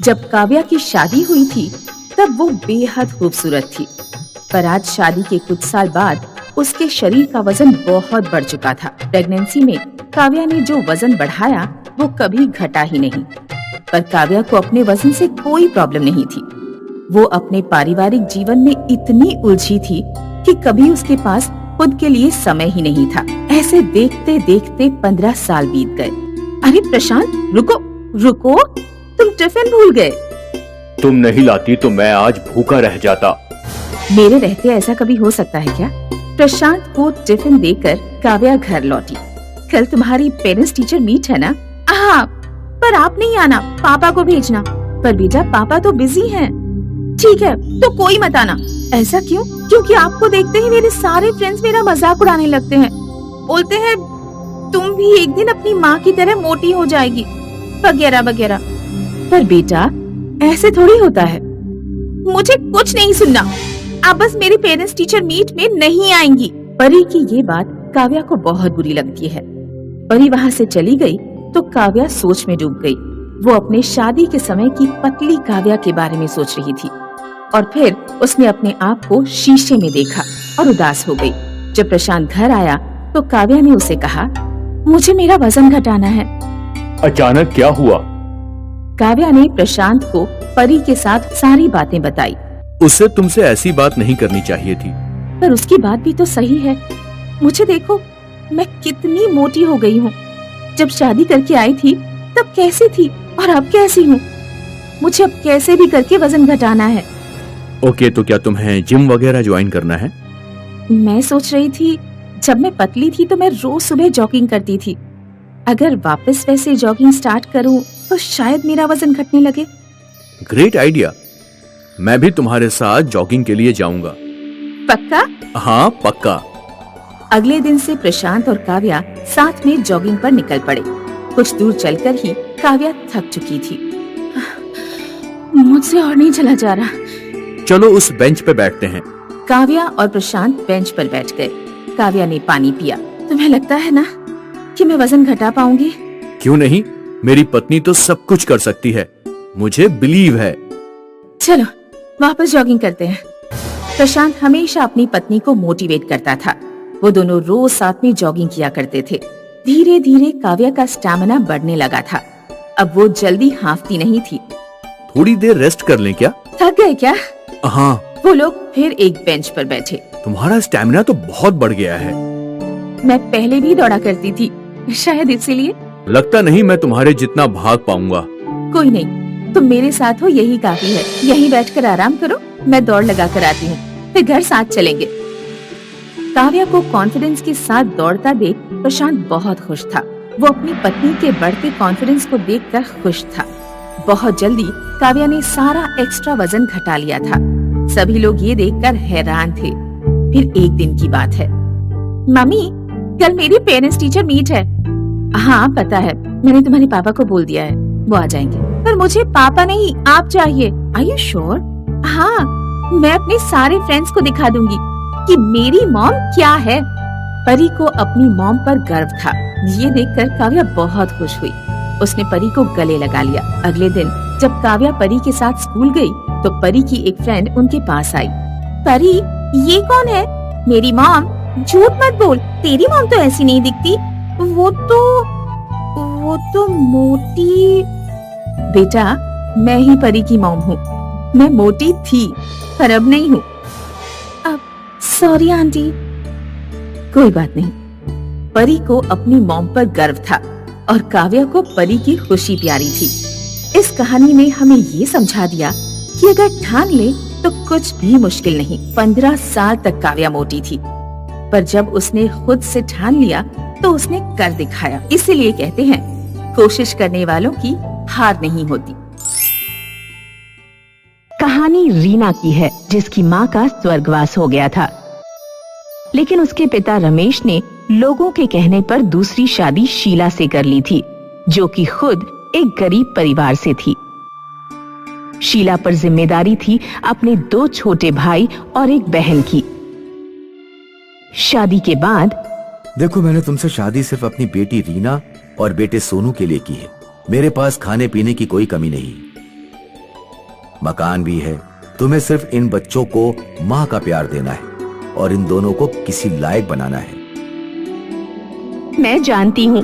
जब काव्या की शादी हुई थी तब वो बेहद खूबसूरत थी, पर आज शादी के कुछ साल बाद उसके शरीर का वजन बहुत बढ़ चुका था। प्रेगनेंसी में काव्या ने जो वजन बढ़ाया वो कभी घटा ही नहीं। पर काव्या को अपने वजन से कोई प्रॉब्लम नहीं थी। वो अपने पारिवारिक जीवन में इतनी उलझी थी कि कभी उसके पास खुद के लिए समय ही नहीं था। ऐसे देखते देखते 15 साल बीत गए। अरे प्रशांत, रुको रुको, तुम टिफिन भूल गए। तुम नहीं लाती तो मैं आज भूखा रह जाता। मेरे रहते ऐसा कभी हो सकता है क्या? प्रशांत को टिफिन देकर काव्या घर लौटी। कल तुम्हारी पेरेंट्स टीचर मीट है ना? हाँ, पर आप नहीं आना, पापा को भेजना। पर बेटा पापा तो बिजी हैं। ठीक है, तो कोई मत आना। ऐसा क्यों? क्योंकि आपको देखते ही मेरे सारे फ्रेंड्स मेरा मजाक उड़ाने लगते हैं। बोलते हैं तुम भी एक दिन अपनी माँ की तरह मोटी हो जाएगी, वगैरह वगैरह। पर बेटा ऐसे थोड़ी होता है। मुझे कुछ नहीं सुनना। आप बस मेरी पेरेंट्स टीचर मीट में नहीं आएंगी। परी की ये बात काव्या को बहुत बुरी लगती है। परी वहाँ से चली गई तो काव्या सोच में डूब गई। वो अपने शादी के समय की पतली काव्या के बारे में सोच रही थी और फिर उसने अपने आप को शीशे में देखा और उदास हो गई। जब प्रशांत घर आया तो काव्या ने उसे कहा, मुझे मेरा वजन घटाना है। अचानक क्या हुआ? काव्या ने प्रशांत को परी के साथ सारी बातें बताई। उससे तुमसे ऐसी बात नहीं करनी चाहिए थी। पर उसकी बात भी तो सही है। मुझे देखो, मैं कितनी मोटी हो गई हूँ। जब शादी करके आई थी तब कैसी थी और अब कैसी हूँ। मुझे अब कैसे भी करके वजन घटाना है। ओके, तो क्या तुम्हें जिम वगैरह ज्वाइन करना है? मैं सोच रही थी, जब मैं पतली थी तो मैं रोज सुबह जॉगिंग करती थी। अगर वापस वैसे जॉगिंग स्टार्ट करूं तो शायद मेरा वजन घटने लगे। Great idea. मैं भी तुम्हारे साथ जॉगिंग के लिए जाऊंगा। पक्का? हाँ पक्का। अगले दिन से प्रशांत और काव्या साथ में जॉगिंग पर निकल पड़े। कुछ दूर चलकर ही काव्या थक चुकी थी। मुझसे और नहीं चला जा रहा। चलो उस बेंच पे बैठते हैं। काव्या और प्रशांत बेंच पर बैठ गए। काव्या ने पानी पिया। तुम्हें लगता है ना कि मैं वजन घटा पाऊंगी? क्यों नहीं, मेरी पत्नी तो सब कुछ कर सकती है, मुझे बिलीव है। चलो वापस जॉगिंग करते हैं। प्रशांत हमेशा अपनी पत्नी को मोटिवेट करता था। वो दोनों रोज साथ में जॉगिंग किया करते थे। धीरे धीरे काव्या का स्टैमिना बढ़ने लगा था। अब वो जल्दी हांफती नहीं थी। थोड़ी देर रेस्ट कर लें क्या? थक गए क्या? हाँ। वो लोग फिर एक बेंच पर बैठे। तुम्हारा स्टैमिना तो बहुत बढ़ गया है। मैं पहले भी दौड़ा करती थी, शायद इसीलिए। लगता नहीं मैं तुम्हारे जितना भाग पाऊंगा। कोई नहीं, तुम मेरे साथ हो यही काफी है। यहीं बैठकर आराम करो, मैं दौड़ लगा कर आती हूँ, फिर घर साथ चलेंगे। काव्या को कॉन्फिडेंस के साथ दौड़ता देख प्रशांत बहुत खुश था। वो अपनी पत्नी के बढ़ते कॉन्फिडेंस को देखकर खुश था। बहुत जल्दी काव्या ने सारा एक्स्ट्रा वजन घटा लिया था। सभी लोग ये देखकर हैरान थे। फिर एक दिन की बात है। मम्मी, कल मेरी पेरेंट्स टीचर मीट है। हाँ पता है, मैंने तुम्हारे पापा को बोल दिया है, वो आ जाएंगे। पर मुझे पापा नहीं, आप चाहिए। Are you sure? हाँ, मैं अपने सारे फ्रेंड्स को दिखा दूंगी कि मेरी मॉम क्या है। परी को अपनी मॉम पर गर्व था। ये देखकर काव्या बहुत खुश हुई। उसने परी को गले लगा लिया। अगले दिन जब काव्या परी के साथ स्कूल गई तो परी की एक फ्रेंड उनके पास आई। परी, ये कौन है? मेरी मॉम। झूठ मत बोल, तेरी मॉम तो ऐसी नहीं दिखती। वो तो मोटी। बेटा, मैं ही परी की मॉम हूँ। मैं मोटी थी पर अब नहीं हूँ। अब सॉरी आंटी। कोई बात नहीं। परी को अपनी मॉम पर गर्व था और काव्या को परी की खुशी प्यारी थी। इस कहानी ने हमें ये समझा दिया कि अगर ठान ले तो कुछ भी मुश्किल नहीं। 15 साल तक काव्या मोटी थी, पर जब उसने खुद से ठान लिया तो उसने कर दिखाया। इसीलिए कहते हैं, कोशिश करने वालों की हार नहीं होती। कहानी रीना की है, जिसकी माँ का स्वर्गवास हो गया था, लेकिन उसके पिता रमेश ने लोगों के कहने पर दूसरी शादी शीला से कर ली थी, जो कि खुद एक गरीब परिवार से थी। शीला पर जिम्मेदारी थी अपने 2 छोटे भाई और एक बहन की। शादी के बाद, देखो, मैंने तुमसे शादी सिर्फ अपनी बेटी रीना और बेटे सोनू के लिए की है। मेरे पास खाने पीने की कोई कमी नहीं। मकान भी है। तुम्हें सिर्फ इन बच्चों को माँ का प्यार देना है और इन दोनों को किसी लायक बनाना है। मैं जानती हूँ,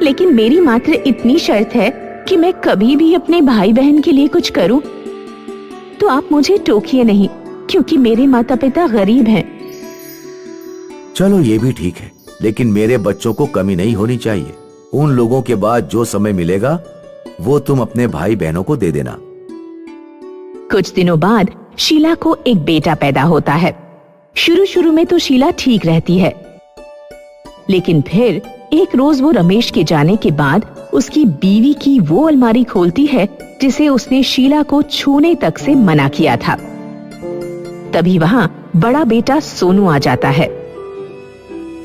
लेकिन मेरी मात्र इतनी शर्त है कि मैं कभी भी अपने भाई बहन के लिए कुछ करूँ तो आप मुझे टोकिए नहीं, क्योंकि मेरे माता पिता गरीब हैं। चलो ये भी ठीक है, लेकिन मेरे बच्चों को कमी नहीं होनी चाहिए। उन लोगों के बाद जो समय मिलेगा वो तुम अपने भाई बहनों को दे देना। कुछ दिनों बाद शीला को एक बेटा पैदा होता है। शुरू में तो शीला ठीक रहती है, लेकिन फिर एक रोज वो रमेश के जाने के बाद उसकी बीवी की वो अलमारी खोलती है जिसे उसने शीला को छूने तक से मना किया था। तभी वहाँ बड़ा बेटा सोनू आ जाता है।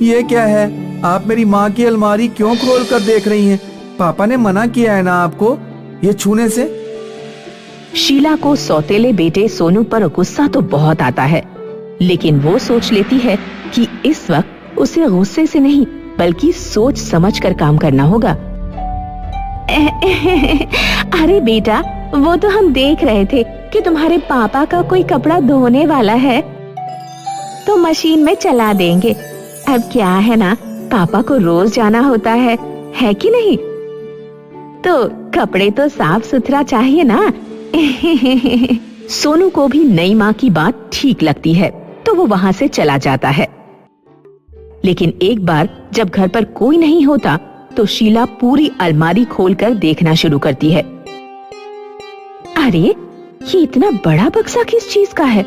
ये क्या है? आप मेरी माँ की अलमारी क्यों खोल कर देख रही हैं? पापा ने मना किया है ना आपको ये छूने से। शीला को सौतेले बेटे सोनू पर गुस्सा तो बहुत आता है, लेकिन वो सोच लेती है कि इस वक्त उसे गुस्से से नहीं बल्कि सोच समझ कर काम करना होगा। अरे बेटा, वो तो हम देख रहे थे कि तुम्हारे पापा का कोई कपड़ा धोने वाला है, तो मशीन में चला देंगे। अब क्या है ना, पापा को रोज जाना होता है कि नहीं? तो कपड़े तो साफ सुथरा चाहिए ना। सोनू को भी नई माँ की बात ठीक लगती है, तो वो वहाँ से चला जाता है। लेकिन एक बार जब घर पर कोई नहीं होता तो शीला पूरी अलमारी खोलकर देखना शुरू करती है। अरे, ये इतना बड़ा बक्सा किस चीज का है?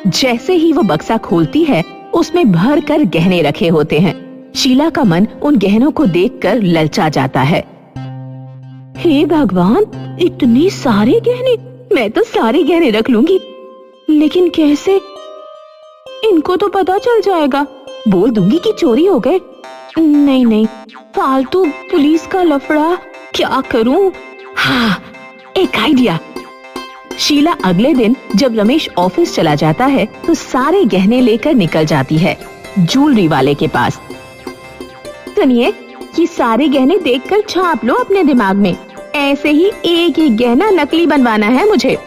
जैसे ही वो बक्सा खोलती है, उसमें भर कर गहने रखे होते हैं। शीला का मन उन गहनों को देखकर ललचा जाता है। हे भगवान, इतने सारे गहने! मैं तो सारे गहने रख लूंगी, लेकिन कैसे? इनको तो पता चल जाएगा, बोल दूंगी कि चोरी हो गए। नहीं, फालतू पुलिस का लफड़ा, क्या करूं? हाँ, एक आइडिया। शीला अगले दिन जब रमेश ऑफिस चला जाता है तो सारे गहने लेकर निकल जाती है ज्वेलरी वाले के पास। सुनिए, ये सारे गहने देखकर छाप लो अपने दिमाग में। ऐसे ही एक एक गहना नकली बनवाना है मुझे।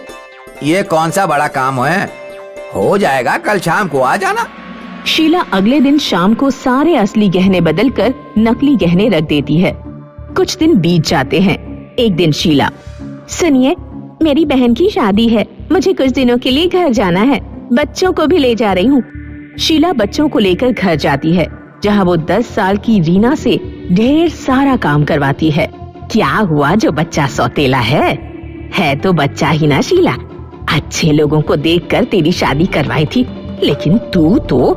ये कौन सा बड़ा काम है? हो जाएगा, कल शाम को आ जाना। शीला अगले दिन शाम को सारे असली गहने बदलकर नकली गहने रख देती है। कुछ दिन बीत जाते हैं। एक दिन शीला, सुनिए, मेरी बहन की शादी है, मुझे कुछ दिनों के लिए घर जाना है, बच्चों को भी ले जा रही हूँ। शीला बच्चों को लेकर घर जाती है, जहाँ वो 10 साल की रीना से ढेर सारा काम करवाती है। क्या हुआ जो बच्चा सौतेला है तो बच्चा ही ना शीला। अच्छे लोगों को देखकर तेरी शादी करवाई थी, लेकिन तू तो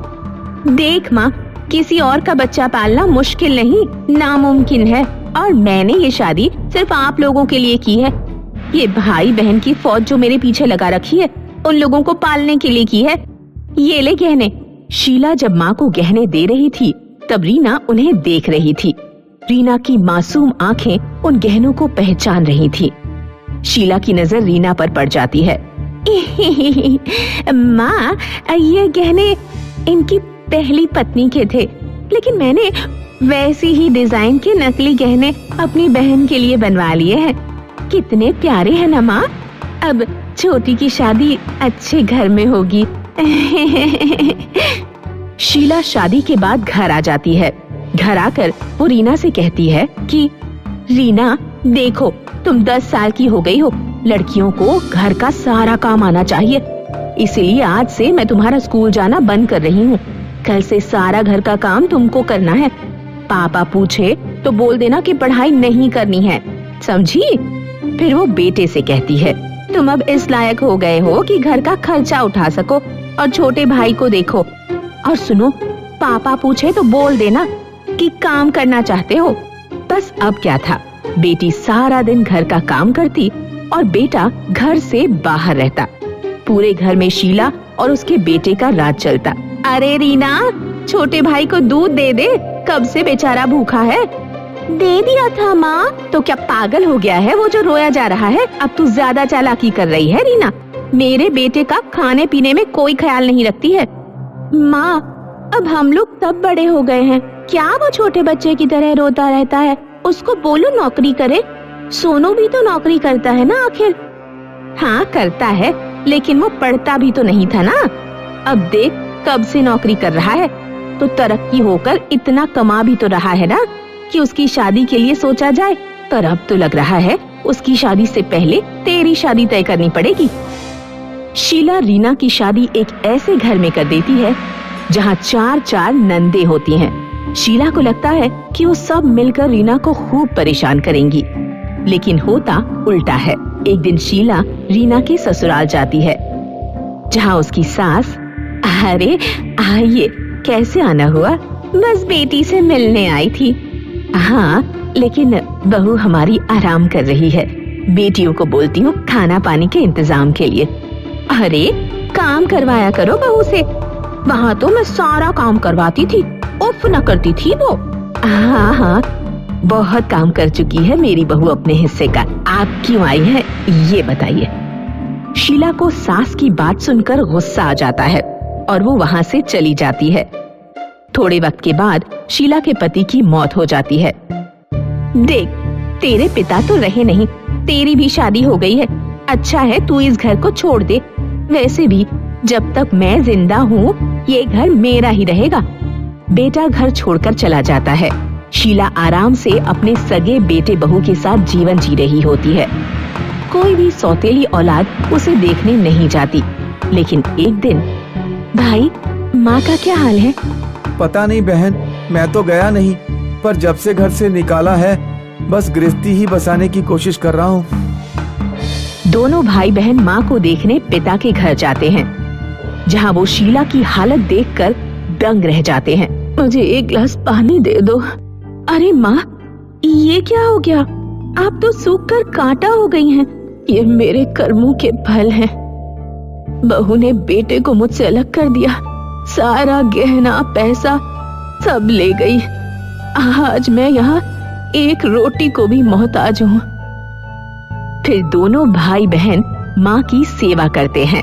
देख माँ, किसी और का बच्चा पालना मुश्किल नहीं, नामुमकिन है, और मैंने ये शादी सिर्फ आप लोगों के लिए की है। ये भाई बहन की फौज जो मेरे पीछे लगा रखी है, उन लोगों को पालने के लिए की है। ये ले गहने। शीला जब माँ को गहने दे रही थी तब रीना उन्हें देख रही थी। रीना की मासूम आंखें उन गहनों को पहचान रही थी। शीला की नजर रीना पर पड़ जाती है। माँ, ये गहने इनकी पहली पत्नी के थे, लेकिन मैंने वैसी ही डिजाइन के नकली गहने अपनी बहन के लिए बनवा लिए हैं। कितने प्यारे हैं ना माँ। अब छोटी की शादी अच्छे घर में होगी। शीला शादी के बाद घर आ जाती है। घर आकर वो रीना से कहती है कि रीना, देखो, तुम 10 साल की हो गई हो, लड़कियों को घर का सारा काम आना चाहिए, इसीलिए आज से मैं तुम्हारा स्कूल जाना बंद कर रही हूँ। कल से सारा घर का काम तुमको करना है। पापा पूछे तो बोल देना कि पढ़ाई नहीं करनी है, समझी? फिर वो बेटे से कहती है, तुम अब इस लायक हो गए हो कि घर का खर्चा उठा सको और छोटे भाई को देखो। और सुनो, पापा पूछे तो बोल देना कि काम करना चाहते हो। बस अब क्या था, बेटी सारा दिन घर का काम करती और बेटा घर से बाहर रहता। पूरे घर में शीला और उसके बेटे का राज चलता। अरे रीना, छोटे भाई को दूध दे दे, कब से बेचारा भूखा है। दे दिया था माँ। तो क्या पागल हो गया है वो जो रोया जा रहा है? अब तू ज्यादा चालाकी कर रही है रीना। मेरे बेटे का खाने पीने में कोई ख्याल नहीं रखती है। माँ, अब हम लोग तब बड़े हो गए हैं, क्या वो छोटे बच्चे की तरह रोता रहता है? उसको बोलो नौकरी करे। सोनू भी तो नौकरी करता है ना आखिर। हाँ करता है, लेकिन वो पढ़ता भी तो नहीं था ना। अब देख कब से नौकरी कर रहा है, तो तरक्की होकर इतना कमा भी तो रहा है ना कि उसकी शादी के लिए सोचा जाए। पर अब तो लग रहा है उसकी शादी से पहले तेरी शादी तय करनी पड़ेगी। शीला रीना की शादी एक ऐसे घर में कर देती है जहाँ 4 नंदे होती हैं। शीला को लगता है कि वो सब मिलकर रीना को खूब परेशान करेंगी, लेकिन होता उल्टा है। एक दिन शीला रीना के ससुराल जाती है, जहाँ उसकी सास, अरे आइए, कैसे आना हुआ? बस बेटी से मिलने आई थी। हाँ, लेकिन बहू हमारी आराम कर रही है, बेटियों को बोलती हूँ खाना पानी के इंतजाम के लिए। अरे काम करवाया करो बहू से, वहाँ तो मैं सारा काम करवाती थी, उफ न करती थी वो। हाँ हाँ, बहुत काम कर चुकी है मेरी बहू अपने हिस्से का। आप क्यों आई हैं ये बताइए। शीला को सास की बात सुनकर गुस्सा आ जाता है और वो वहाँ से चली जाती है। थोड़े वक्त के बाद शीला के पति की मौत हो जाती है। देख, तेरे पिता तो रहे नहीं, तेरी भी शादी हो गई है। अच्छा है तू इस घर को छोड़ दे। वैसे भी जब तक मैं जिंदा हूँ ये घर मेरा ही रहेगा। बेटा घर छोड़कर चला जाता है। शीला आराम से अपने सगे बेटे बहू के साथ जीवन जी रही होती है। कोई भी सौतेली औलाद उसे देखने नहीं जाती। लेकिन एक दिन, भाई माँ का क्या हाल है? पता नहीं बहन, मैं तो गया नहीं, पर जब से घर से निकाला है बस गृहस्थी ही बसाने की कोशिश कर रहा हूँ। दोनों भाई बहन माँ को देखने पिता के घर जाते हैं, जहाँ वो शीला की हालत देखकर दंग रह जाते हैं। मुझे एक गिलास पानी दे दो। अरे माँ, ये क्या हो गया? आप तो सूख कर कांटा हो गई हैं। ये मेरे कर्मों के फल हैं। बहू ने बेटे को मुझसे अलग कर दिया, सारा गहना पैसा सब ले गई। आज मैं यहाँ एक रोटी को भी मोहताज हूँ। फिर दोनों भाई बहन माँ की सेवा करते हैं।